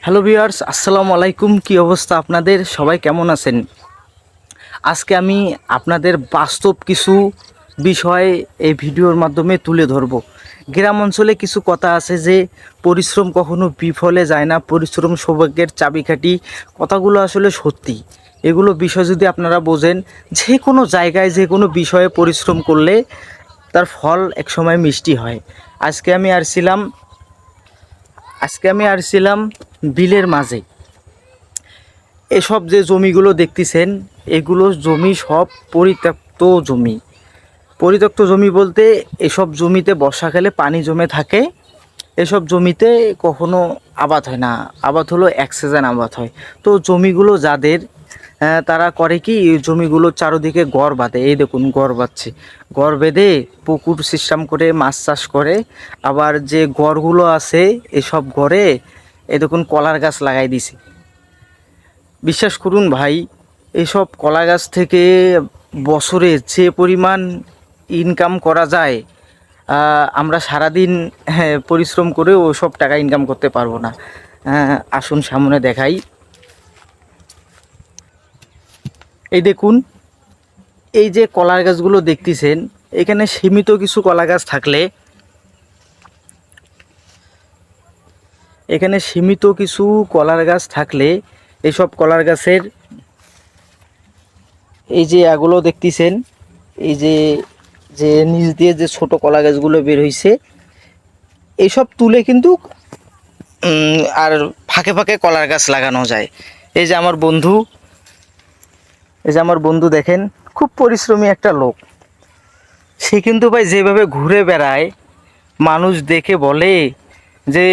Hello viewers, আসসালামু আলাইকুম। কি অবস্থা আপনাদের? সবাই কেমন আছেন? আজকে আমি আপনাদের বাস্তব কিছু বিষয় এই ভিডিওর মাধ্যমে তুলে ধরব। গ্রাম অঞ্চলে কিছু কথা আছে যে পরিশ্রম কখনো বিফলে যায় না, পরিশ্রম সৌভাগ্যের চাবিকাঠি। কথাগুলো আসলে সত্যি। এগুলো বিষয় যদি আপনারা বোঝেন, যে কোনো জায়গায় যে কোনো বিষয়ে পরিশ্রম করলে তার ফল একসময় মিষ্টি হয়। আজকে আমি আর ছিলাম বিলের মাঝে। এসব যে জমিগুলো দেখতেছেন, এগুলো জমি সব পরিত্যক্ত জমি। পরিত্যক্ত জমি বলতে এসব জমিতে বর্ষাকালে পানি জমে থাকে। এসব জমিতে কখনো আবাদ হয় না, আবাদ হলো এক সিজন আবাদ হয়। তো জমিগুলো যাদের, তারা করে কি, এই জমিগুলো চারোদিকে গড় বাঁধে। এই দেখুন গড় বাঁধছে, গড় বেঁধে পুকুর সিস্টেম করে মাছ চাষ করে। আবার যে গড়গুলো আছে এসব গড়ে এই দেখুন কলার গাছ লাগাই দিছে। বিশ্বাস করুন ভাই, এইসব কলা গাছ থেকে বছরে যে পরিমাণ ইনকাম করা যায়, আমরা সারাদিন পরিশ্রম করেও সব টাকা ইনকাম করতে পারবো না। আসুন সামনে দেখাই। এই দেখুন, এই যে কলার গাছগুলো দেখতেছেন, এখানে সীমিত কিছু কলা গাছ থাকলে, এখানে সীমিত কিছু কলার গাছ থাকলে এইসব কলার গাছের এই যে এগুলো দেখতেছেন, এই যে যে নিচ দিয়ে যে ছোট কলা গাছগুলো বের হইছে, এইসব তুলে কিন্তু আর ফাঁকে ফাঁকে কলার গাছ লাগানো যায়। এই যে আমার বন্ধু, এই যে আমার বন্ধু দেখেন, খুব পরিশ্রমী একটা লোক। সে কিন্তু ভাই যেভাবে ঘুরে বেড়ায়, মানুষ দেখে বলে যে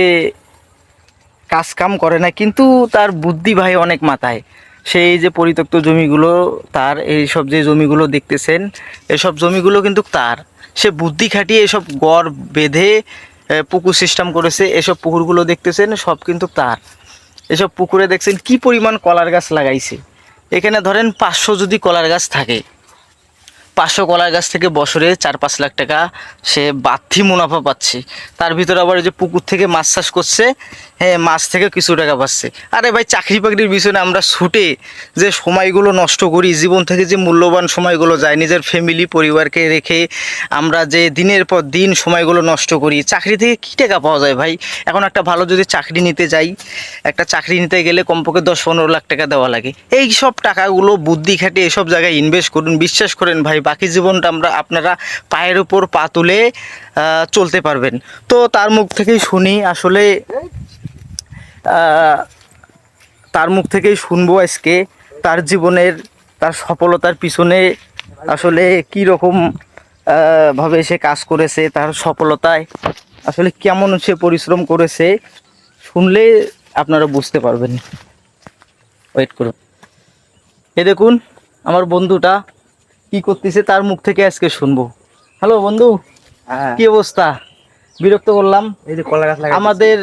কাজ কাম করে না, কিন্তু তার বুদ্ধি ভাই অনেক মাথায়। সেই যে পরিত্যক্ত জমিগুলো তার, এইসব যে জমিগুলো দেখতেছেন, এসব জমিগুলো কিন্তু তার। সে বুদ্ধি খাটিয়ে এসব গড় বেঁধে পুকুর সিস্টেম করেছে। এসব পুকুরগুলো দেখতেছেন সব কিন্তু তার। এসব পুকুরে দেখছেন কি পরিমাণ কলার গাছ লাগাইছে। এখানে ধরেন 500 যদি কলার গাছ থাকে, 500 কলার গাছ থেকে বছরে 4-5 লাখ টাকা সে বাড়তি মুনাফা পাচ্ছে। তার ভিতরে আবার যে পুকুর থেকে মাছ চাষ করছে, হ্যাঁ, মাছ থেকে কিছু টাকা পাচ্ছে। আরে ভাই, চাকরি বাকরির পিছনে আমরা ছুটে যে সময়গুলো নষ্ট করি, জীবন থেকে যে মূল্যবান সময়গুলো যায়, নিজের ফ্যামিলি পরিবারকে রেখে আমরা যে দিনের পর দিন সময়গুলো নষ্ট করি, চাকরি থেকে কী টাকা পাওয়া যায় ভাই? এখন একটা ভালো যদি চাকরি নিতে যাই, একটা চাকরি নিতে গেলে কমপক্ষে 10-15 লাখ টাকা দেওয়া লাগে। এই সব টাকাগুলো বুদ্ধি খাটিয়ে এসব জায়গায় ইনভেস্ট করুন। বিশ্বাস করেন ভাই, বাকি জীবনটা আপনারা পায়ের উপর পা তুলে চলতে পারবেন। তো তার মুখ থেকেই শুনি আসলে, তার মুখ থেকেই শুনবো আজকে তার জীবনের, তার সফলতার পিছনে আসলে কী রকম ভাবে সে কাজ করেছে, তার সফলতায় আসলে কেমন সে পরিশ্রম করেছে। শুনলে আপনারা বুঝতে পারবেন। ওয়েট করুন। এই দেখুন আমার বন্ধুটা কি করতেছে, তার মুখ থেকে আজকে শুনবো। হ্যালো বন্ধু, কি অবস্থা? বিরক্ত করলাম? এই যে কলা গাছ লাগাই আমাদের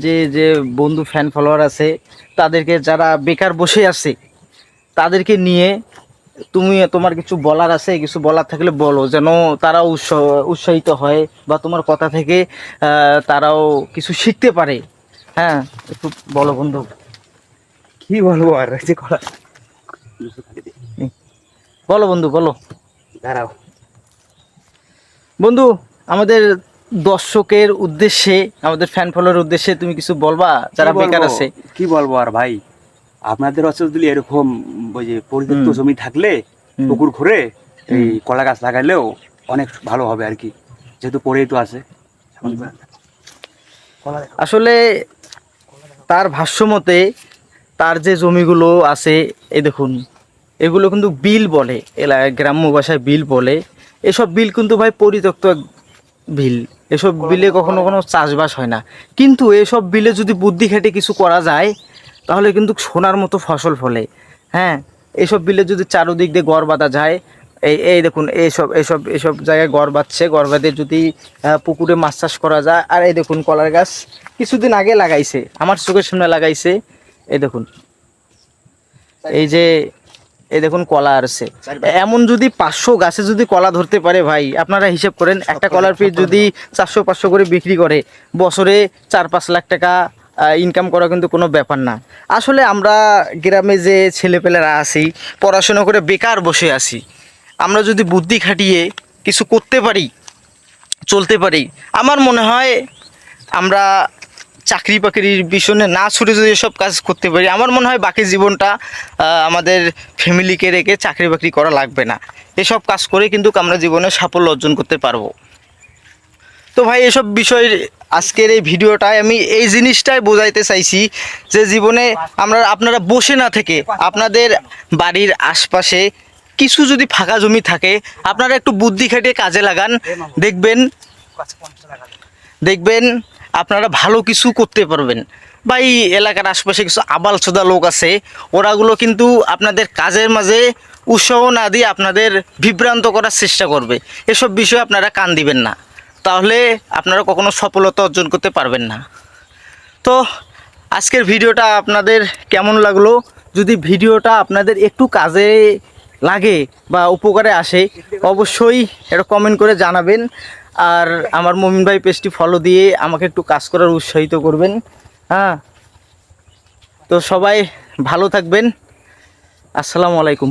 যে যে বন্ধু ফ্যান ফলোয়ার আছে, তাদেরকে, যারা বেকার বসে আছে, তাদেরকে নিয়ে তোমার কিছু বলার আছে, কিছু বলার থাকলে বলো, যেন তারাও উৎসাহিত হয়, বা তোমার কথা থেকে তারাও কিছু শিখতে পারে। হ্যাঁ, একটু বলো বন্ধু। কি বলবো আর, এই যে কলা, বলো বন্ধু, বলো। দাঁড়াও বন্ধু, আমাদের দর্শকের উদ্দেশ্যে, আমাদের ফ্যান ফলোয়ার উদ্দেশ্যে তুমি কিছু বলবা, যারা বেকার আছে? কি বলবো আর ভাই, আপনাদের অঞ্চল যদি এরকম ওই যে পরিত্যক্ত জমি থাকলে পুকুর ঘুরে এই কলা গাছ লাগাইলেও অনেক ভালো হবে আর কি, যেহেতু পরেই তো আছে। আসলে তার ভাষ্যমতে তার যে জমিগুলো আছে, এই দেখুন, এগুলো কিন্তু বিল বলে, গ্রাম্য ভাষায় বিল বলে। এসব বিল কিন্তু ভাই পরিত্যক্ত বিল। এসব বিলে কখনো কোনো চাষবাস হয় না, কিন্তু এসব বিলে যদি বুদ্ধি খেটে কিছু করা যায়, তাহলে কিন্তু সোনার মতো ফসল ফলে। হ্যাঁ, এইসব বিলে যদি চারোদিক দিয়ে গড় বাঁধা যায়, এই এই দেখুন, এইসব এইসব এইসব জায়গায় গড় বাঁধছে, গড় বাঁধে যদি পুকুরে মাছ চাষ করা যায়। আর এই দেখুন কলার গাছ কিছুদিন আগে লাগাইছে, আমার চোখের সামনে লাগাইছে। এই দেখুন, এই যে এই দেখুন কলা আসছে। এমন যদি 500 গাছে যদি কলা ধরতে পারে ভাই, আপনারা হিসেব করেন, একটা কলার পিস যদি 400-500 করে বিক্রি করে, বছরে 4-5 লাখ টাকা ইনকাম করা কিন্তু কোনো ব্যাপার না। আসলে আমরা গ্রামে যে ছেলেপেলেরা আছি, পড়াশোনা করে বেকার বসে আছি, আমরা যদি বুদ্ধি খাটিয়ে কিছু করতে পারি, চলতে পারি, আমার মনে হয় আমরা চাকরি বাকরির পিছনে না ছুটে যদি এসব কাজ করতে পারি, আমার মনে হয় বাকি জীবনটা আমাদের ফ্যামিলিকে রেখে চাকরি বাকরি করা লাগবে না। এসব কাজ করে কিন্তু আমরা জীবনে সাফল্য অর্জন করতে পারবো। তো ভাই এসব বিষয় আজকের এই ভিডিওটায় আমি এই জিনিসটাই বোঝাইতে চাইছি যে জীবনে আপনারা বসে না থেকে আপনাদের বাড়ির আশপাশে কিছু যদি ফাঁকা জমি থাকে, আপনারা একটু বুদ্ধি খাটিয়ে কাজে লাগান, দেখবেন আপনারা ভালো কিছু করতে পারবেন। বা এই এলাকার আশপাশে কিছু আবাল চোদা লোক আছে, ওরাগুলো কিন্তু আপনাদের কাজের মাঝে উৎসাহ না দিয়ে আপনাদের বিভ্রান্ত করার চেষ্টা করবে। এসব বিষয়ে আপনারা কান দিবেন না, তাহলে আপনারা কখনো সফলতা অর্জন করতে পারবেন না। তো আজকের ভিডিওটা আপনাদের কেমন লাগলো? যদি ভিডিওটা আপনাদের একটু কাজে লাগে বা উপকারে আসে, অবশ্যই এটা কমেন্ট করে জানাবেন। আর আমার মমিন ভাই পেজটি ফলো দিয়ে আমাকে একটু কাজ করার উৎসাহিত করবেন। হ্যাঁ, তো সবাই ভালো থাকবেন। আসসালামু আলাইকুম।